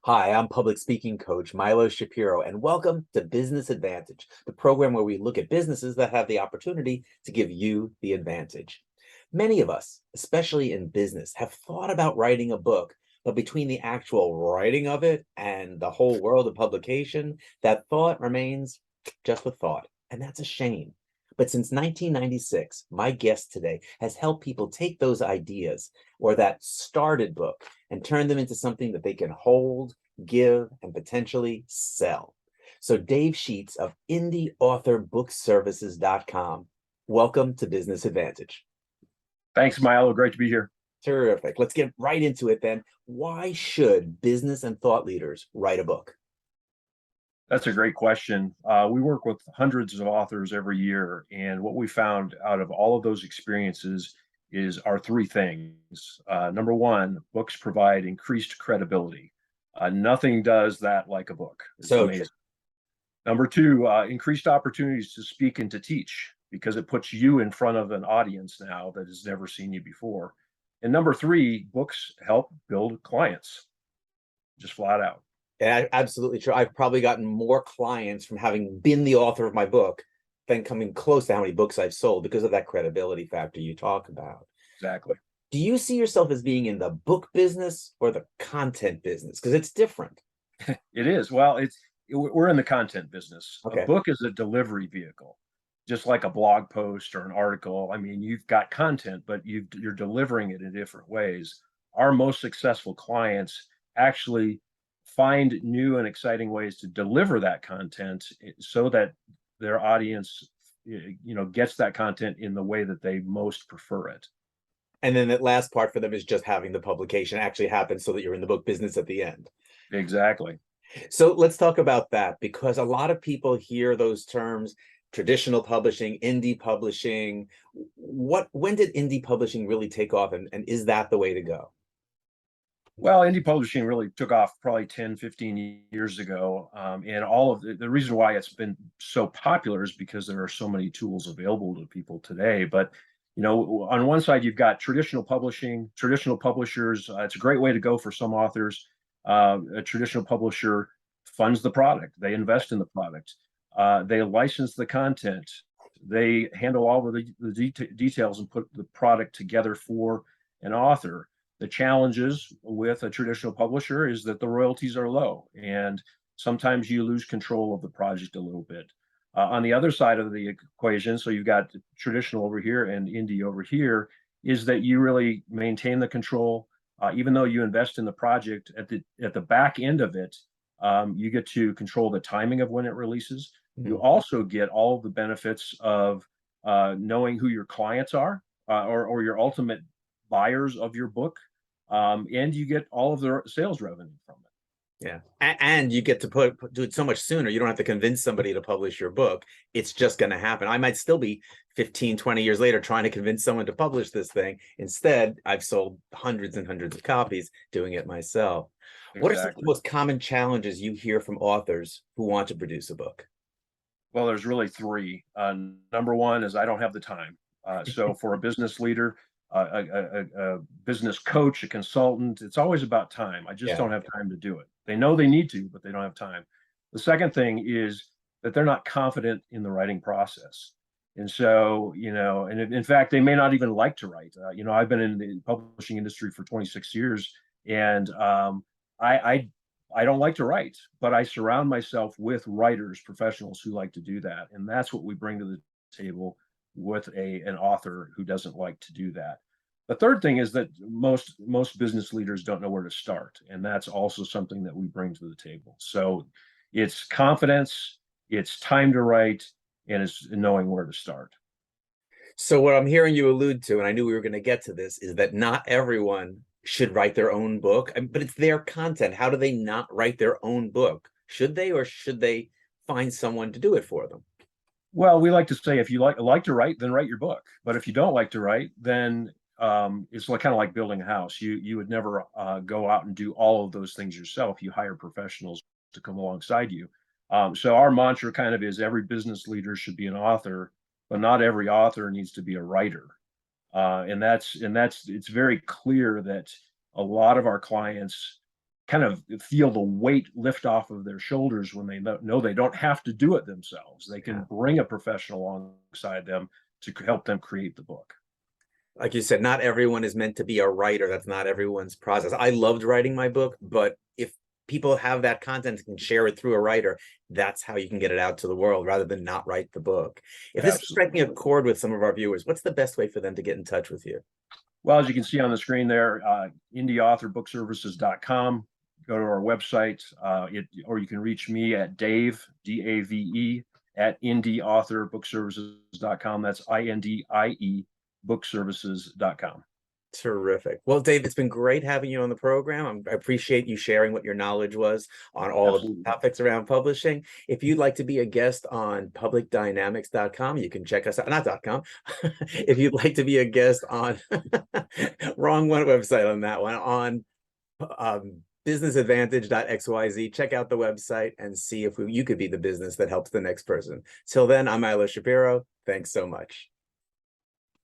Hi, I'm public speaking coach Milo Shapiro, and welcome to Business Advantage, the program where we look at businesses that have the opportunity to give you the advantage. Many of us, especially in business, have thought about writing a book, but between the actual writing of it and the whole world of publication, that thought remains just a thought, and that's a shame. But since 1996, my guest today has helped people take those ideas or that started book and turn them into something that they can hold, give, and potentially sell. So, Dave Sheets of IndieAuthorBookServices.com, welcome to Business Advantage. Thanks, Milo. Great to be here. Terrific. Let's get right into it then. Why should business and thought leaders write a book? That's a great question. We work with hundreds of authors every year, and what we found out of all of those experiences is our three things. Number one, books provide increased credibility. Nothing does that like a book. It's So true. amazing. Number two, increased opportunities to speak and to teach because it puts you in front of an audience now that has never seen you before. And number three, books help build clients, just flat out. Yeah, absolutely true. I've probably gotten more clients from having been the author of my book than coming close to how many books I've sold because of that credibility factor you talk about. Exactly. Do you see yourself as being in the book business or the content business? Because it's different. It is. Well, we're in the content business. A Okay. book is a delivery vehicle, just like a blog post or an article. I mean, you've got content, but you're delivering it in different ways. Our most successful clients actually find new and exciting ways to deliver that content so that their audience, gets that content in the way that they most prefer it. And then that last part for them is just having the publication actually happen so that you're in the book business at the end. Exactly. So let's talk about that because a lot of people hear those terms, traditional publishing, indie publishing. When did indie publishing really take off? And is that the way to go? Well, indie publishing really took off probably 10, 15 years ago. And all of the reason why it's been so popular is because there are so many tools available to people today. But, on one side, you've got traditional publishing, traditional publishers. It's a great way to go for some authors. A traditional publisher funds the product, they invest in the product, they license the content, they handle all of the details and put the product together for an author. The challenges with a traditional publisher is that the royalties are low, and sometimes you lose control of the project a little bit. On the other side of the equation, so you've got traditional over here and indie over here, is that you really maintain the control. Even though you invest in the project at the back end of it, you get to control the timing of when it releases. You Mhm. also get all of the benefits of knowing who your clients are, or your ultimate buyers of your book, and you get all of the sales revenue from it. Yeah. And you get to do it so much sooner. You don't have to convince somebody to publish your book. It's just going to happen. I might still be 15, 20 years later trying to convince someone to publish this thing. Instead, I've sold hundreds and hundreds of copies doing it myself. What are some of the Exactly. most common challenges you hear from authors who want to produce a book? Well, there's really three. Number one is I don't have the time. So for a business leader, a business coach, a consultant, it's always about time. I just Yeah. don't have time to do it. They know they need to, but they don't have time. The second thing is that they're not confident in the writing process. And so, and in fact, they may not even like to write. I've been in the publishing industry for 26 years, and I I don't like to write, but I surround myself with writers, professionals who like to do that, and that's what we bring to the table with an author who doesn't like to do that. The third thing is that most business leaders don't know where to start, and that's also something that we bring to the table. So it's confidence, it's time to write, and it's knowing where to start. So what I'm hearing you allude to, and I knew we were going to get to this, is that not everyone should write their own book, but it's their content. How do they not write their own book? Should they, or should they find someone to do it for them? Well, we like to say if you like to write, then write your book. But if you don't like to write, then it's like kind of like building a house. You would never go out and do all of those things yourself. You hire professionals to come alongside you. So our mantra kind of is every business leader should be an author, but not every author needs to be a writer. And that's it's very clear that a lot of our clients kind of feel the weight lift off of their shoulders when they know they don't have to do it themselves. They can bring a professional alongside them to help them create the book. Like you said, not everyone is meant to be a writer. That's not everyone's process. I loved writing my book, but if people have that content and can share it through a writer, that's how you can get it out to the world rather than not write the book. If this is striking a chord with some of our viewers, what's the best way for them to get in touch with you? Well, as you can see on the screen there, indieauthorbookservices.com. Go to our website, or you can reach me at Dave, D-A-V-E, at indieauthorbookservices.com. That's I-N-D-I-E, bookservices.com. Terrific. Well, Dave, it's been great having you on the program. I appreciate you sharing what your knowledge was on all of the topics around publishing. If you'd like to be a guest on publicdynamics.com, you can check us out, not .com. If you'd like to be a guest on, wrong one website on that one, on businessadvantage.xyz, check out the website and see if you could be the business that helps the next person. Till then, I'm Milo Shapiro. Thanks so much.